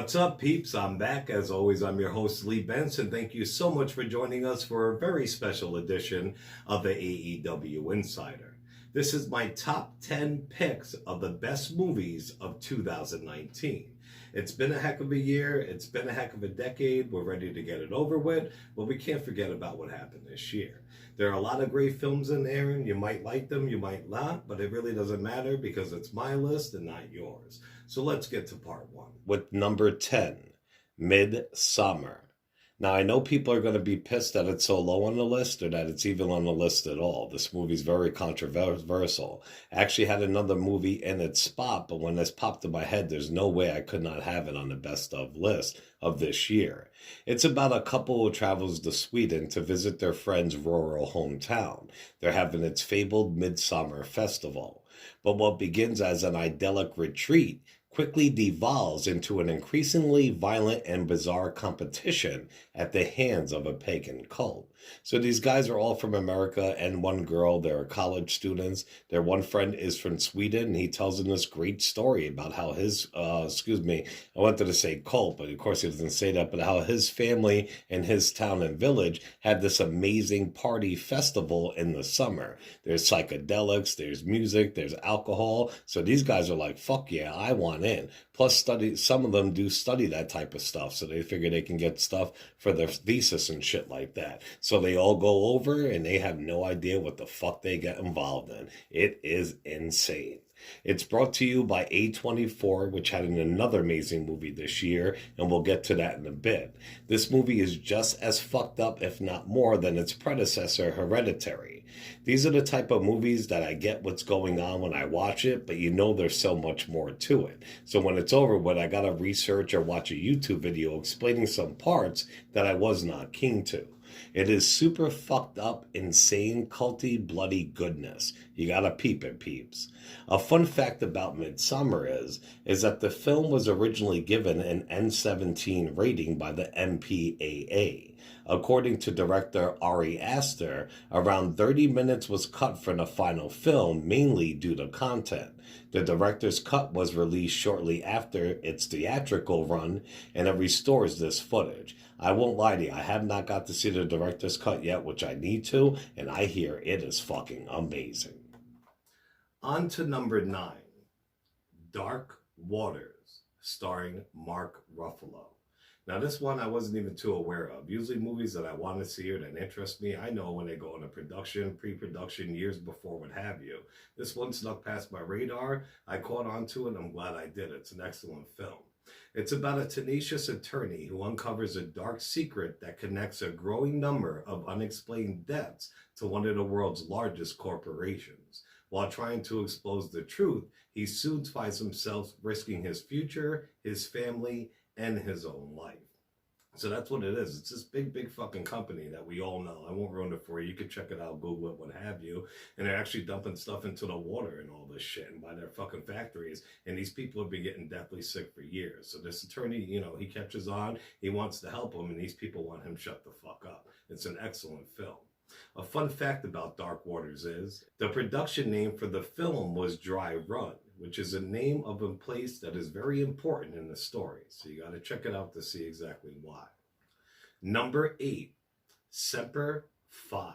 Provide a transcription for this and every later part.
What's up, peeps? I'm back. As always, I'm your host, Lee Benson. Thank you so much for joining us for a very special edition of the AEW Insider. This is my top 10 picks of the best movies of 2019. It's been a heck of a year. It's been a heck of a decade. We're ready to get it over with, but we can't forget about what happened this year. There are a lot of great films in there, and you might like them, you might not, but it really doesn't matter because it's my list and not yours. So let's get to part one. With number 10, Midsommar. Now, I know people are going to be pissed that it's so low on the list or that it's even on the list at all. This movie's very controversial. I actually had another movie in its spot, but when this popped in my head, there's no way I could not have it on the best of list of this year. It's about a couple who travels to Sweden to visit their friend's rural hometown. They're having its fabled Midsummer Festival. But what begins as an idyllic retreat quickly devolves into an increasingly violent and bizarre competition at the hands of a pagan cult. So these guys are all from America, and one girl, they're college students. Their one friend is from Sweden, and he tells them this great story about how his, I wanted to say cult, but of course he doesn't say that, but how his family and his town and village had this amazing party festival in the summer. There's psychedelics, there's music, there's alcohol. So these guys are like, fuck yeah, I want in. Plus, some of them do study that type of stuff, so they figure they can get stuff for their thesis and shit like that. So they all go over and they have no idea what the fuck they get involved in. It is insane. It's brought to you by A24, which had another amazing movie this year, and we'll get to that in a bit. This movie is just as fucked up, if not more, than its predecessor, Hereditary. These are the type of movies that I get what's going on when I watch it, but you know there's so much more to it. So when it's over with, I gotta research or watch a YouTube video explaining some parts that I was not keen to. It is super fucked up, insane, culty, bloody goodness. You gotta peep it, peeps. A fun fact about Midsommar is that the film was originally given an N17 rating by the MPAA. According to director Ari Aster, around 30 minutes was cut from the final film, mainly due to content. The director's cut was released shortly after its theatrical run, and it restores this footage. I won't lie to you, I have not got to see the director's cut yet, which I need to, and I hear it is fucking amazing. On to number 9, Dark Waters, starring Mark Ruffalo. Now, this one I wasn't even too aware of. Usually movies that I want to see or that interest me, I know when they go into production, pre-production, years before, what have you. This one snuck past my radar. I caught on to it, and I'm glad I did. It's an excellent film. It's about a tenacious attorney who uncovers a dark secret that connects a growing number of unexplained deaths to one of the world's largest corporations. While trying to expose the truth, he soon finds himself risking his future, his family, and his own life. So that's what it is. It's this big fucking company that we all know. I won't ruin it for you. You can check it out, Google it, what have you. And they're actually dumping stuff into the water and all this shit and by their fucking factories. And these people have been getting deathly sick for years. So this attorney, he catches on. He wants to help them, and these people want him shut the fuck up. It's an excellent film. A fun fact about Dark Waters is the production name for the film was Dry Run, which is a name of a place that is very important in the story. So you got to check it out to see exactly why. Number 8, Semper Fi.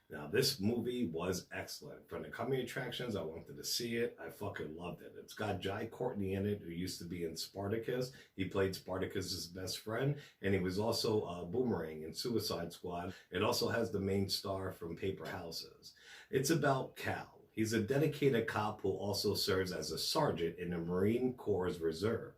Now, this movie was excellent. From the coming attractions, I wanted to see it. I fucking loved it. It's got Jai Courtney in it, who used to be in Spartacus. He played Spartacus's best friend, and he was also Boomerang in Suicide Squad. It also has the main star from Paper Houses. It's about Cal. He's a dedicated cop who also serves as a sergeant in the Marine Corps Reserve.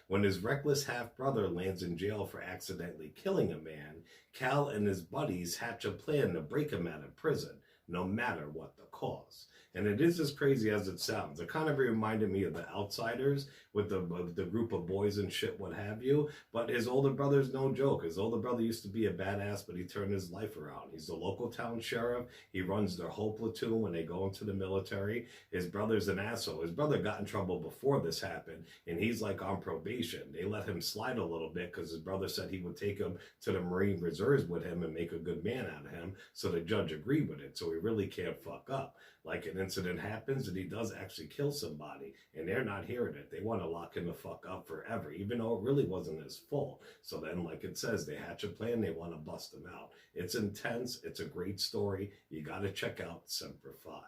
When his reckless half-brother lands in jail for accidentally killing a man, Cal and his buddies hatch a plan to break him out of prison, no matter what the cost. And it is as crazy as it sounds. It kind of reminded me of The Outsiders with the group of boys and shit, what have you. But his older brother's no joke. His older brother used to be a badass, but he turned his life around. He's the local town sheriff. He runs their whole platoon when they go into the military. His brother's an asshole. His brother got in trouble before this happened, and he's like on probation. They let him slide a little bit because his brother said he would take him to the Marine Reserves with him and make a good man out of him. So the judge agreed with it. So he really can't fuck up. Like an incident happens and he does actually kill somebody and they're not hearing it. They want to lock him the fuck up forever, even though it really wasn't his fault. So then, like it says, they hatch a plan, they want to bust him out. It's intense, it's a great story. You got to check out Semper Fi.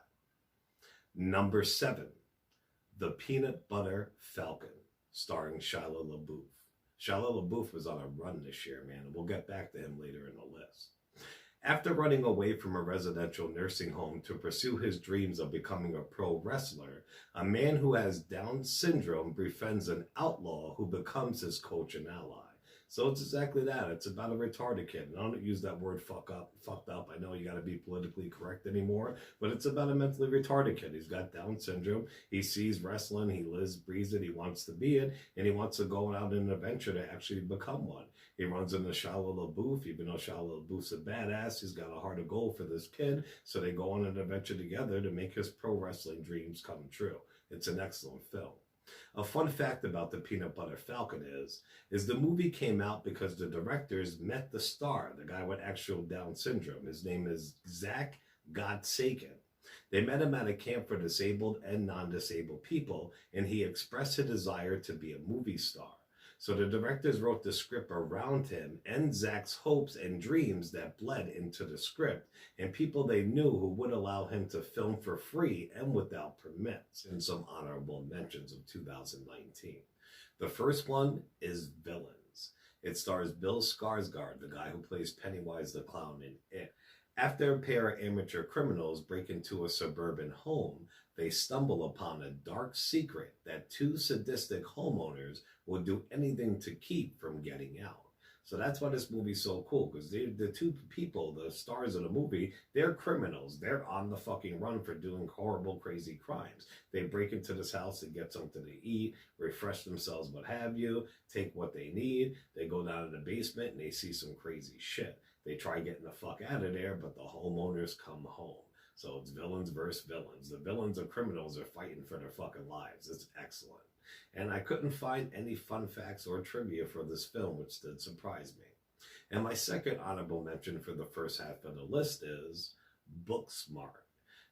Number 7, The Peanut Butter Falcon, starring Shia LaBeouf. Shia LaBeouf was on a run this year, man, and we'll get back to him later in the list. After running away from a residential nursing home to pursue his dreams of becoming a pro wrestler, a man who has Down syndrome befriends an outlaw who becomes his coach and ally. So it's exactly that. It's about a retarded kid. And I don't use that word fucked up. I know you got to be politically correct anymore, but it's about a mentally retarded kid. He's got Down syndrome. He sees wrestling. He lives, breathes it. He wants to be it. And he wants to go out in an adventure to actually become one. He runs into Shia LaBeouf. Even though Shia LaBeouf's a badass, he's got a heart of gold for this kid. So they go on an adventure together to make his pro wrestling dreams come true. It's an excellent film. A fun fact about The Peanut Butter Falcon is the movie came out because the directors met the star, the guy with actual Down syndrome. His name is Zach Gottsagen. They met him at a camp for disabled and non-disabled people, and he expressed a desire to be a movie star. So the directors wrote the script around him and Zach's hopes and dreams that bled into the script, and people they knew who would allow him to film for free and without permits, and some honorable mentions of 2019. The first one is Villains. It stars Bill Skarsgård, the guy who plays Pennywise the Clown in It. After a pair of amateur criminals break into a suburban home, they stumble upon a dark secret that 2 sadistic homeowners will do anything to keep from getting out. So that's why this movie's so cool, because the 2 people, the stars of the movie, they're criminals. They're on the fucking run for doing horrible, crazy crimes. They break into this house to get something to eat, refresh themselves, what have you, take what they need. They go down to the basement and they see some crazy shit. They try getting the fuck out of there, but the homeowners come home. So it's villains versus villains. The villains and criminals are fighting for their fucking lives. It's excellent. And I couldn't find any fun facts or trivia for this film, which did surprise me. And my second honorable mention for the first half of the list is Booksmart.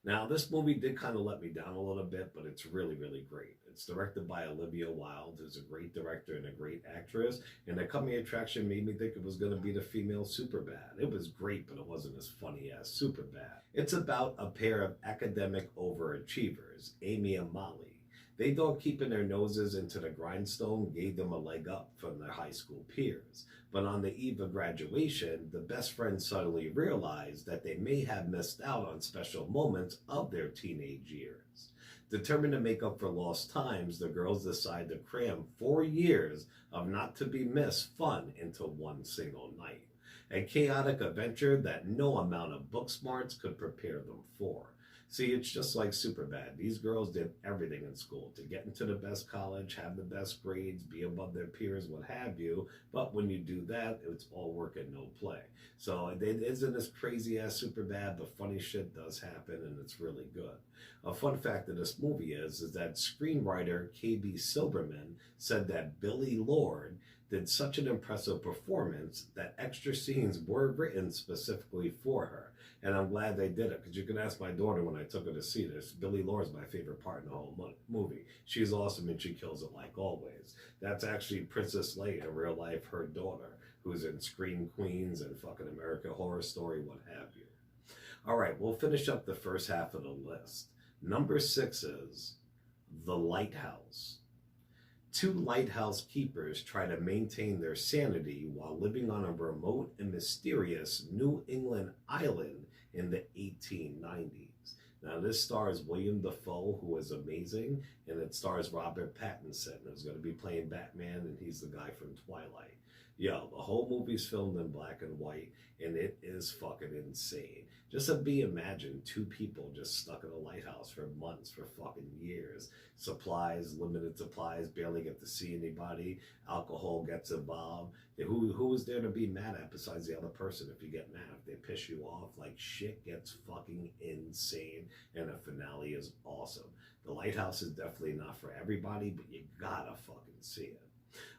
Now, this movie did kind of let me down a little bit, but it's really, really great. It's directed by Olivia Wilde, who's a great director and a great actress, and the coming attraction made me think it was going to be the female Superbad. It was great, but it wasn't as funny as Superbad. It's about a pair of academic overachievers, Amy and Molly. They thought keeping their noses into the grindstone gave them a leg up from their high school peers. But on the eve of graduation, the best friends suddenly realized that they may have missed out on special moments of their teenage years. Determined to make up for lost times, the girls decide to cram 4 years of not-to-be-missed fun into one single night. A chaotic adventure that no amount of book smarts could prepare them for. See, it's just like Superbad. These girls did everything in school to get into the best college, have the best grades, be above their peers, what have you. But when you do that, it's all work and no play. So it isn't as crazy as Superbad, but funny shit does happen, and it's really good. A fun fact of this movie is that screenwriter K.B. Silberman said that Billie Lourd did such an impressive performance that extra scenes were written specifically for her. And I'm glad they did it, because you can ask my daughter when I took her to see this. Billie Lourd's my favorite part in the whole movie. She's awesome and she kills it like always. That's actually Princess Leia in real life, her daughter, who's in Scream Queens and fucking American Horror Story, what have you. All right, we'll finish up the first half of the list. Number 6 is The Lighthouse. 2 lighthouse keepers try to maintain their sanity while living on a remote and mysterious New England island in the 1890s. Now, this stars William Dafoe, who is amazing, and it stars Robert Pattinson, who's going to be playing Batman, and he's the guy from Twilight. Yo, the whole movie's filmed in black and white, and it is fucking insane. Just imagine 2 people just stuck in a lighthouse for months, for fucking years. Supplies, limited supplies, barely get to see anybody. Alcohol gets involved. Who is there to be mad at besides the other person if you get mad? If they piss you off, like shit gets fucking insane, and the finale is awesome. The Lighthouse is definitely not for everybody, but you gotta fucking see it.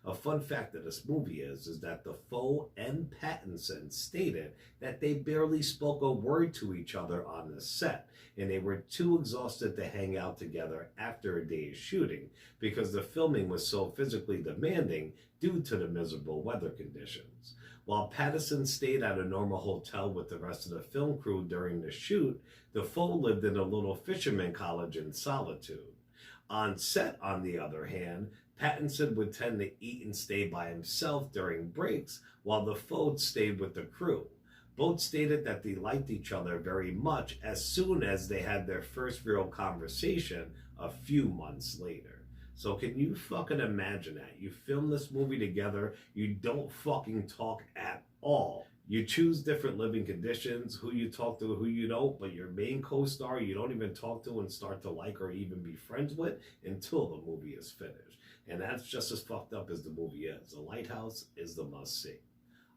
A fun fact of this movie is that Dafoe and Pattinson stated that they barely spoke a word to each other on the set, and they were too exhausted to hang out together after a day of shooting because the filming was so physically demanding due to the miserable weather conditions. While Pattinson stayed at a normal hotel with the rest of the film crew during the shoot, Dafoe lived in a little fisherman cottage in solitude. On set, on the other hand, Pattinson would tend to eat and stay by himself during breaks, while Dafoe stayed with the crew. Both stated that they liked each other very much as soon as they had their first real conversation a few months later. So can you fucking imagine that? You film this movie together, you don't fucking talk at all. You choose different living conditions, who you talk to, who you don't, but your main co-star you don't even talk to and start to like or even be friends with until the movie is finished. And that's just as fucked up as the movie is. The Lighthouse is the must-see.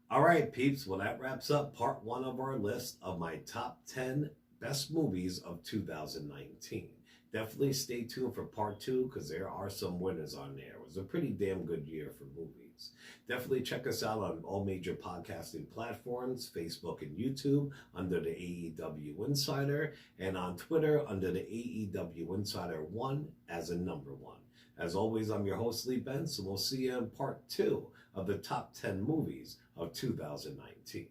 All right, peeps, well, that wraps up part 1 of our list of my top 10 best movies of 2019. Definitely stay tuned for part 2 because there are some winners on there. It was a pretty damn good year for movies. Definitely check us out on all major podcasting platforms, Facebook and YouTube under the AEW Insider, and on Twitter under the AEW Insider 1 as a number 1. As always, I'm your host, Lee Benz, and we'll see you in part 2 of the top 10 movies of 2019.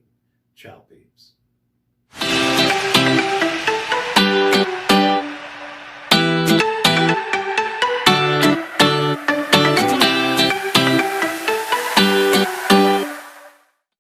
Ciao, peeps.